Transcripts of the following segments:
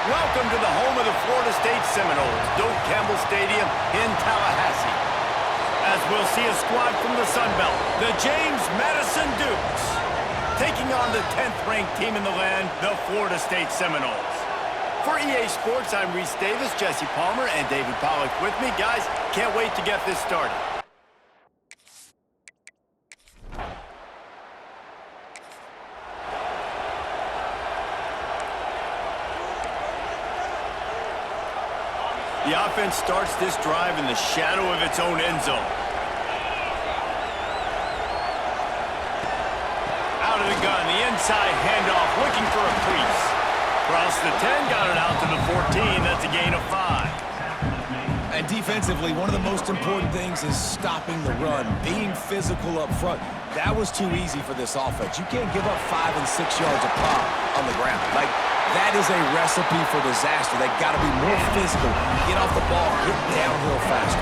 Welcome to the home of the Florida State Seminoles, Doak Campbell Stadium in Tallahassee. As we'll see a squad from the Sun Belt, the James Madison Dukes, taking on the 10th-ranked team in the land, the Florida State Seminoles. For EA Sports, I'm Reese Davis, Jesse Palmer, and David Pollack with me. Guys, can't wait to get this started. The offense starts this drive in the shadow of its own end zone. Out of the gun, the inside handoff, looking for a crease. Across the 10, got it out to the 14. That's a gain of 5. And defensively, one of the most important things is stopping the run, being physical up front. That was too easy for this offense. You can't give up 5 and 6 yards a pop on the ground. That is a recipe for disaster. They've got to be more physical, get off the ball, get downhill faster.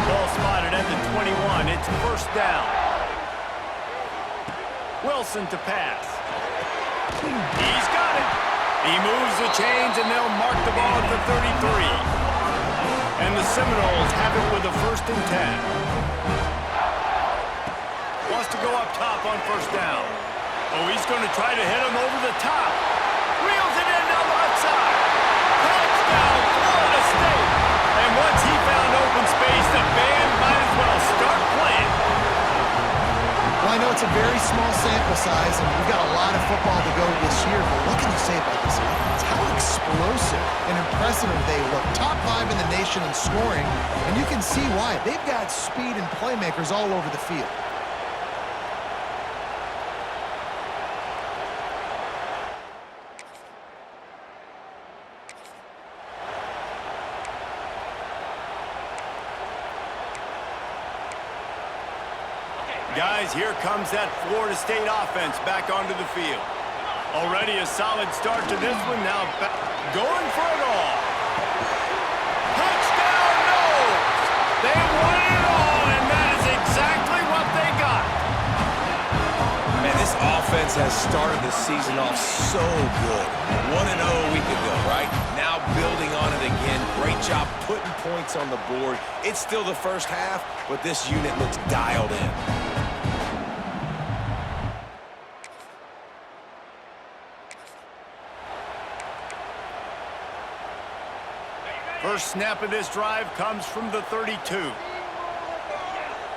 Ball spotted at the 21. It's first down. Wilson to pass. He's got it. He moves the chains, and they'll mark the ball at the 33. And the Seminoles have it with a 1st and 10. Wants to go up top on first down. Oh, he's going to try to hit him over the top. Reels it in down the left side. Touchdown, Florida State. And once he found open space, the band might as well start playing. Well, I know it's a very small sample size, and we've got a lot of football to go this year, but what can you say about this offense? How explosive and impressive they look. Top 5 in the nation in scoring, and you can see why. They've got speed and playmakers all over the field. Guys, here comes that Florida State offense back onto the field. Already a solid start to this one. Now going for it all. Touchdown, Noles! They won it all, and that is exactly what they got. Man, this offense has started the season off so good. 1-0 a week ago, right? Now building on it again. Great job putting points on the board. It's still the first half, but this unit looks dialed in. First snap of this drive comes from the 32.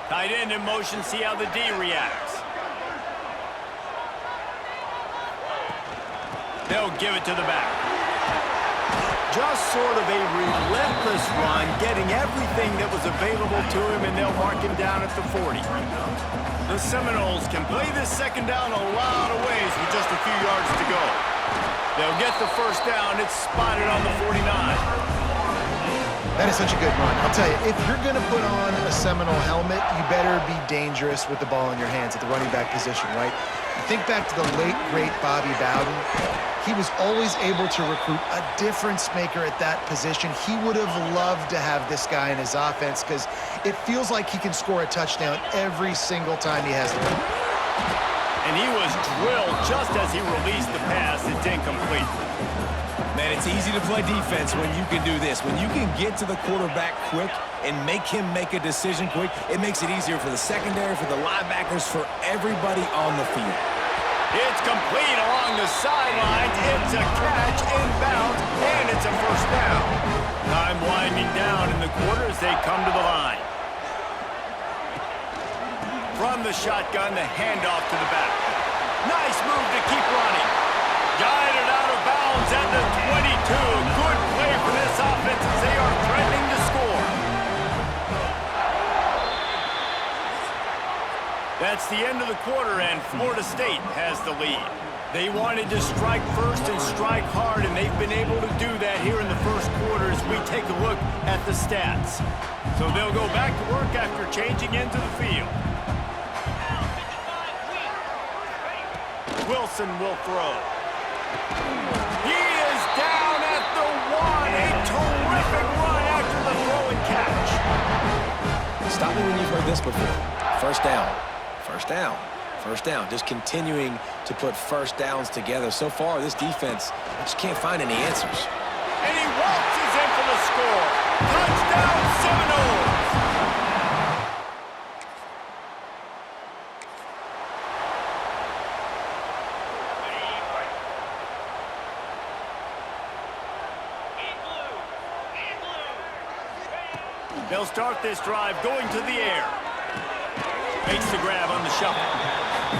Tight end in motion, see how the D reacts. They'll give it to the back. Just sort of a relentless run, getting everything that was available to him, and they'll mark him down at the 40. The Seminoles can play this second down a lot of ways with just a few yards to go. They'll get the first down. It's spotted on the 49. That is such a good run. I'll tell you, if you're going to put on a Seminole helmet, you better be dangerous with the ball in your hands at the running back position, right? Think back to the late, great Bobby Bowden. He was always able to recruit a difference maker at that position. He would have loved to have this guy in his offense because it feels like he can score a touchdown every single time he has the ball. And he was drilled just as he released the pass. It's incomplete. Man, it's easy to play defense when you can do this. When you can get to the quarterback quick and make him make a decision quick, it makes it easier for the secondary, for the linebackers, for everybody on the field. It's complete along the sidelines. It's a catch inbounds, and it's a first down. Time winding down in the quarter as they come to the line. From the shotgun, the handoff to the back. Nice move to keep running. Guided out of bounds at the 22. Good play for this offense as they are threatening to score. That's the end of the quarter, and Florida State has the lead. They wanted to strike first and strike hard, and they've been able to do that here in the first quarter as we take a look at the stats. So they'll go back to work after changing into the field. Wilson will throw. He is down at the 1. A terrific run after the throw and catch. Stop me when you've heard this before. First down. First down. First down. Just continuing to put first downs together. So far, this defense just can't find any answers. And he waltzes in for the score. Touchdown, Seminoles! They'll start this drive going to the air. Makes the grab on the shuffle.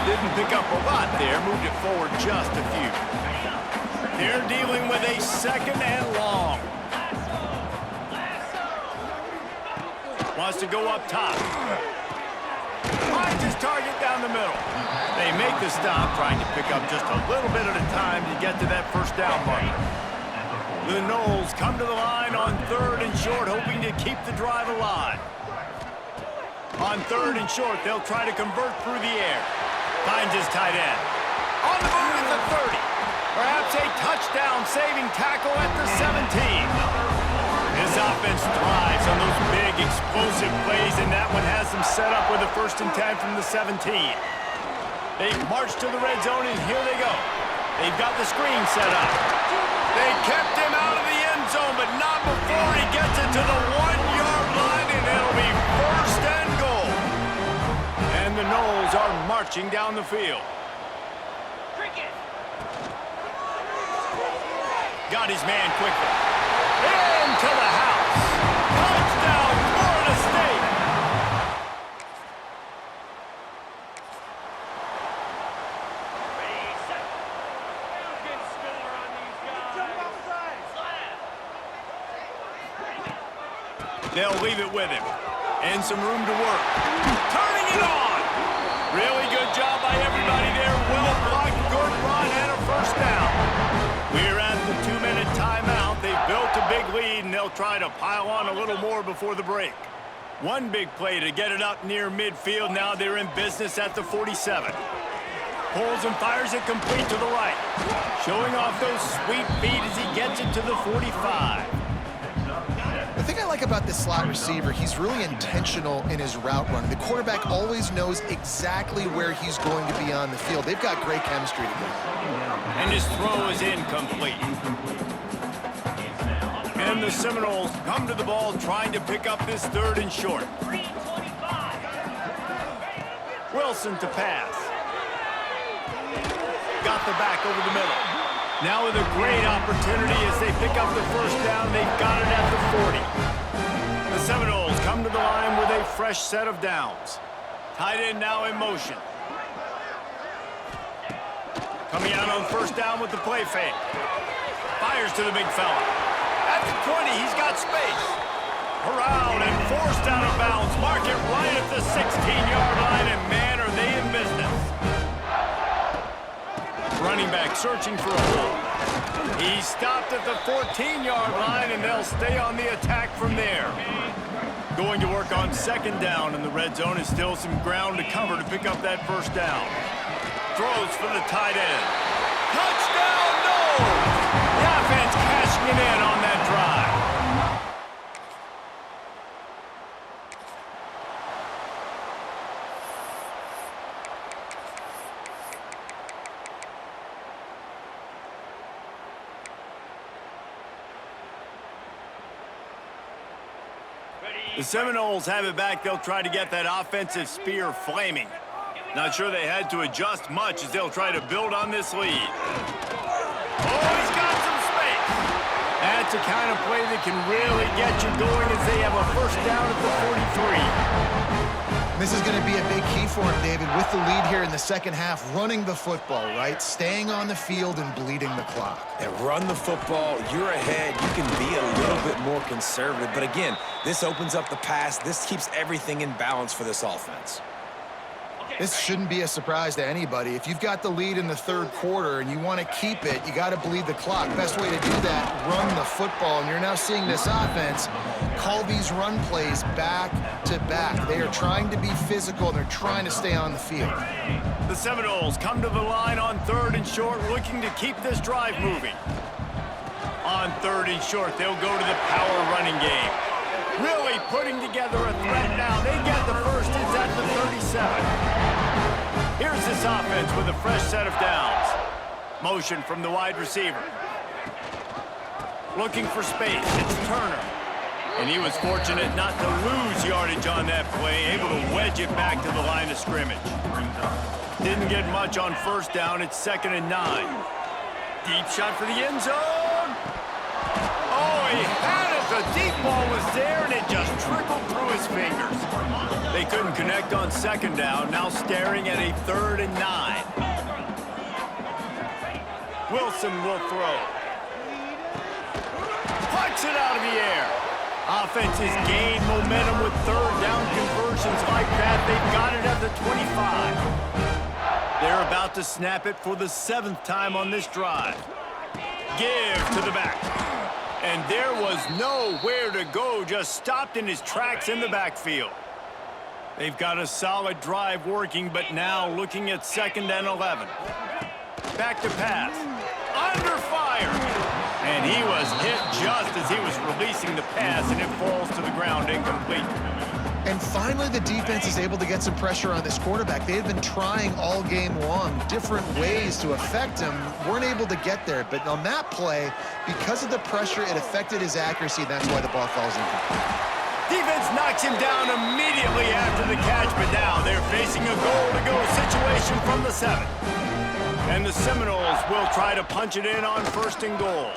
Didn't pick up a lot there. Moved it forward just a few. They're dealing with a second and long. Wants to go up top. Finds his target down the middle. They make the stop, trying to pick up just a little bit at a time to get to that first down marker. The Noles come to the line on 3rd and short, hoping to keep the drive alive. On 3rd and short, they'll try to convert through the air. Finds his tight end. On the move at the 30. Perhaps a touchdown-saving tackle at the 17. This offense thrives on those big, explosive plays, and that one has them set up with a 1st and 10 from the 17. They march to the red zone, and here they go. They've got the screen set up. They kept him out of the end zone, but not before he gets it to the 1-yard line, and it'll be 1st and goal. And the Noles are marching down the field. Got his man quickly. Into the house. Touchdown, Florida State. They'll leave it with him. And some room to work. Turning it on. Really good job by everybody there. Well blocked, good run, and a first down. We're at the 2-minute timeout. They've built a big lead, and they'll try to pile on a little more before the break. One big play to get it up near midfield. Now they're in business at the 47. Pulls and fires it complete to the right. Showing off those sweet feet as he gets it to the 45. The thing I like about this slot receiver, he's really intentional in his route running. The quarterback always knows exactly where he's going to be on the field. They've got great chemistry together. And his throw is incomplete. And the Seminoles come to the ball trying to pick up this 3rd and short. Wilson to pass. Got the back over the middle. Now with a great opportunity as they pick up the first down. They've got it at the 40. The Seminoles come to the line with a fresh set of downs. Tight end now in motion. Coming out on 1st down with the play fake. Fires to the big fella. At the 20, he's got space. Around and forced out of bounds. Mark it right at the 16-yard line, and man, are they in business. Running back searching for a hole. He stopped at the 14-yard line, and they'll stay on the attack from there. Going to work on second down, and the red zone is still some ground to cover to pick up that first down. Throws for the tight end. Touchdown, no! The offense cashing it in on that drive. The Seminoles have it back. They'll try to get that offensive spear flaming. Not sure they had to adjust much as they'll try to build on this lead. Oh, he's got some space. That's a kind of play that can really get you going as they have a first down at the 43. This is going to be a big key for him, David, with the lead here in the second half, running the football, right? Staying on the field and bleeding the clock. And run the football, you're ahead, you can be a little bit more conservative. But again, this opens up the pass. This keeps everything in balance for this offense. This shouldn't be a surprise to anybody. If you've got the lead in the third quarter and you want to keep it, you got to bleed the clock. Best way to do that, run the football. And you're now seeing this offense call these run plays back to back. They are trying to be physical, and they're trying to stay on the field. The Seminoles come to the line on third and short, looking to keep this drive moving. On third and short, they'll go to the power running game. Really putting together a threat now. They get the first. It's at the 37. Here's this offense with a fresh set of downs. Motion from the wide receiver. Looking for space. It's Turner. And he was fortunate not to lose yardage on that play, able to wedge it back to the line of scrimmage. Didn't get much on first down. It's 2nd and 9. Deep shot for the end zone. Oh, he had it. The deep ball was there, and it just trickled through his fingers. They couldn't connect on second down, now staring at a 3rd and 9. Wilson will throw. Pucks it out of the air. Offenses gain momentum with third down conversions like that. They've got it at the 25. They're about to snap it for the 7th time on this drive. Give to the back. And there was nowhere to go, just stopped in his tracks in the backfield. They've got a solid drive working, but now looking at 2nd and 11. Back to pass. Under fire. And he was hit just as he was releasing the pass, and it falls to the ground incomplete. And finally, the defense is able to get some pressure on this quarterback. They had been trying all game long, different ways to affect him, weren't able to get there. But on that play, because of the pressure, it affected his accuracy, and that's why the ball falls incomplete. Defense knocks him down immediately after the catch, but now they're facing a goal-to-go situation from the 7. And the Seminoles will try to punch it in on 1st and goal.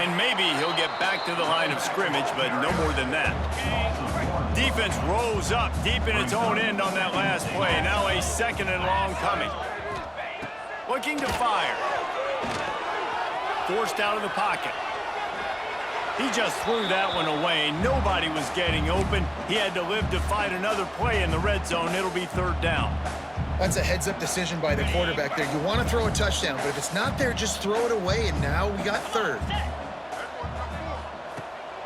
And maybe he'll get back to the line of scrimmage, but no more than that. Defense rose up deep in its own end on that last play. Now a 2nd and long coming. Looking to fire. Forced out of the pocket. He just threw that one away. Nobody was getting open. He had to live to fight another play in the red zone. It'll be 3rd down. That's a heads-up decision by the quarterback there. You want to throw a touchdown, but if it's not there, just throw it away, and now we got 3rd.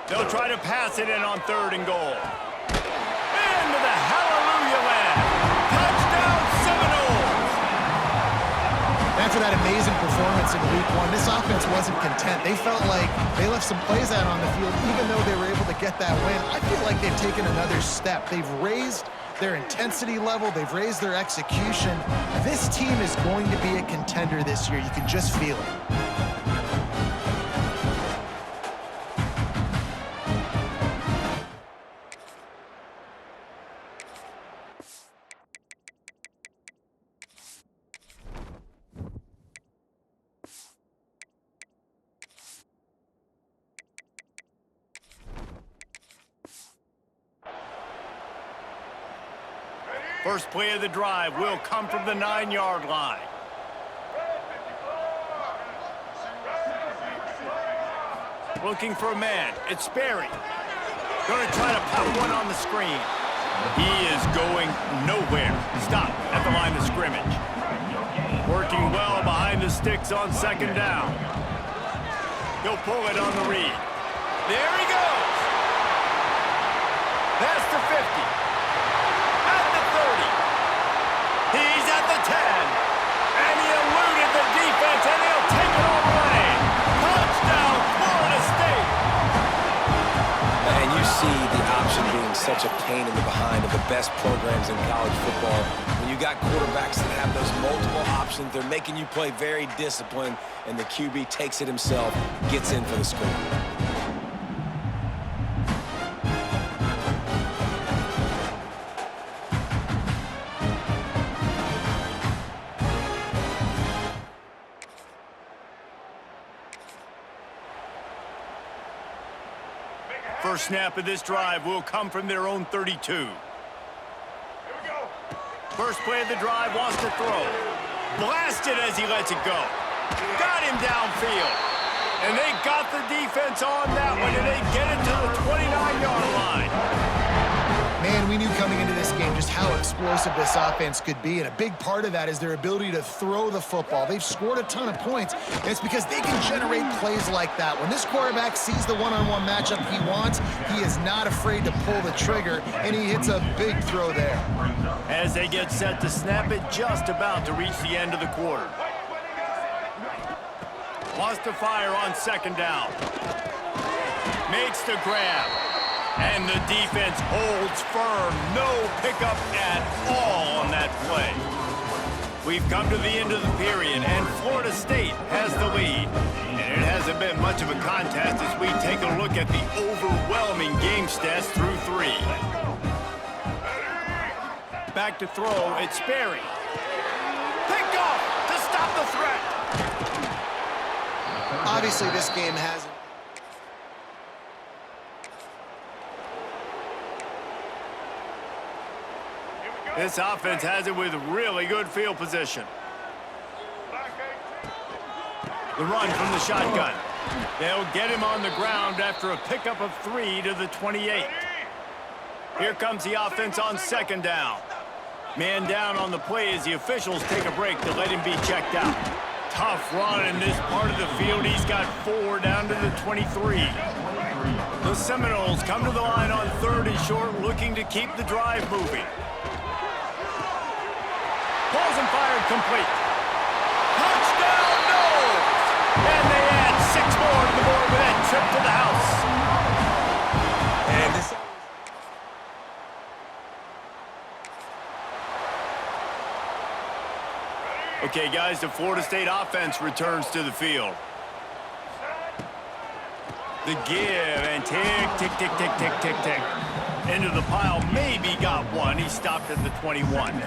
They'll try to pass it in on 3rd and goal. Into the hallelujah land. Touchdown Seminoles! After that amazing performance in week 1, this offense wasn't content. They felt like they left some plays out on the field, even though they were able to get that win. I feel like they've taken another step. They've raised their intensity level. They've raised their execution. This team is going to be a contender this year. You can just feel it. First play of the drive will come from the 9-yard line. Looking for a man. It's Sperry. Going to try to pop one on the screen. He is going nowhere. Stop at the line of scrimmage. Working well behind the sticks on second down. He'll pull it on the read. There he goes. Past the 50. At the 30. He's at the 10. And he eluded the defense, and he'll take it all away. Touchdown, Florida State. And you see the option being such a pain in the behind of the best programs in college football. When you got quarterbacks that have those multiple options, they're making you play very disciplined, and the QB takes it himself, gets in for the score. First snap of this drive will come from their own 32. Here we go. First play of the drive, wants to throw. Blasted as he lets it go. Got him downfield. And they got the defense on that one, and they get it to the 29-yard line. Man, we knew coming into this game just how explosive this offense could be, and a big part of that is their ability to throw the football. They've scored a ton of points, and it's because they can generate plays like that. When this quarterback sees the one-on-one matchup he wants, he is not afraid to pull the trigger, and he hits a big throw there. As they get set to snap it, just about to reach the end of the quarter. Wants to fire on second down. Makes the grab. And the defense holds firm. No pickup at all on that play. We've come to the end of the period, and Florida State has the lead. And it hasn't been much of a contest as we take a look at the overwhelming game stats through 3. Back to throw, it's Sperry. Picked off to stop the threat. Obviously, this game hasn't. This offense has it with really good field position. The run from the shotgun. They'll get him on the ground after a pickup of 3 to the 28. Here comes the offense on second down. Man down on the play as the officials take a break to let him be checked out. Tough run in this part of the field. He's got 4 down to the 23. The Seminoles come to the line on 3rd and short, looking to keep the drive moving. Pulls and fired complete. Touchdown, Noles! And they add 6 more to the board with that trip to the house. And this... Okay, guys, the Florida State offense returns to the field. The give and tick, tick, tick, tick, tick, tick, tick. Into the pile, maybe got one. He stopped at the 21.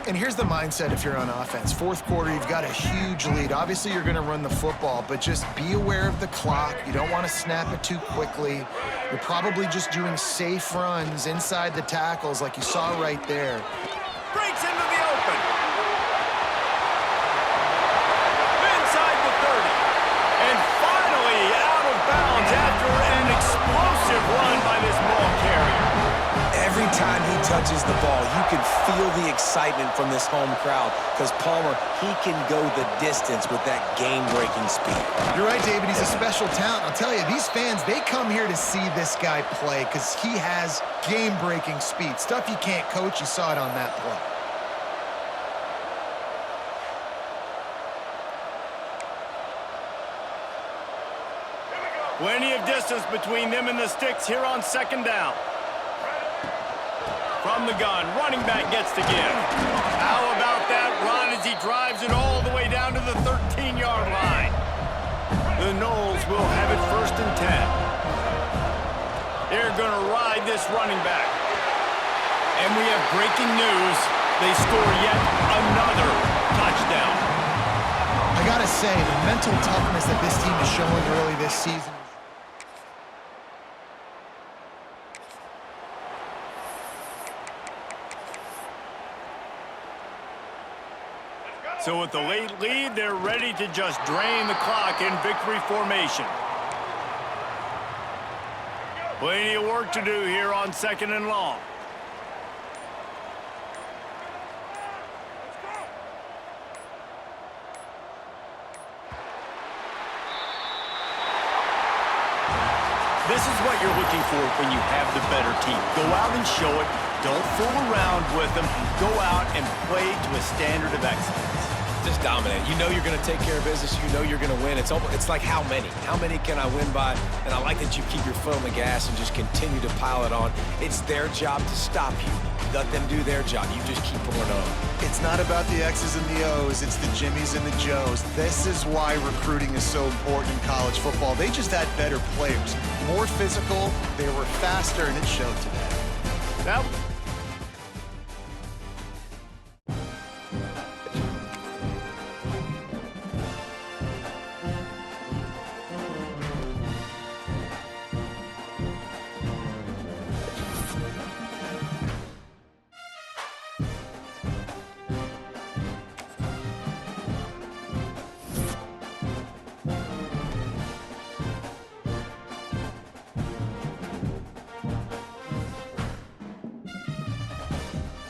And here's the mindset if you're on offense. 4th quarter, you've got a huge lead. Obviously, you're going to run the football, but just be aware of the clock. You don't want to snap it too quickly. You're probably just doing safe runs inside the tackles like you saw right there. Breaks into the open. Inside the 30. And finally out of bounds after an explosive run by this ball carrier. Every time he touches the ball, you can feel the excitement from this home crowd because Palmer, he can go the distance with that game-breaking speed. You're right, David. He's a special talent. I'll tell you, these fans, they come here to see this guy play because he has game-breaking speed. Stuff you can't coach. You saw it on that play. Plenty of distance between them and the sticks here on second down. From the gun, running back gets the give. How about that run as he drives it all the way down to the 13-yard line? The Noles will have it 1st and 10. They're going to ride this running back. And we have breaking news. They score yet another touchdown. I got to say, the mental toughness that this team is showing early this season. So with the late lead, they're ready to just drain the clock in victory formation. Plenty of work to do here on 2nd and long. This is what you're looking for when you have the better team. Go out and show it. Don't fool around with them. Go out and play to a standard of excellence. Just dominate. You know you're going to take care of business. You know you're going to win. It's like how many? How many can I win by? And I like that you keep your foot on the gas and just continue to pile it on. It's their job to stop you. Let them do their job. You just keep pouring on. It's not about the X's and the O's. It's the Jimmies and the Joes. This is why recruiting is so important in college football. They just had better players. More physical. They were faster, and it showed today. That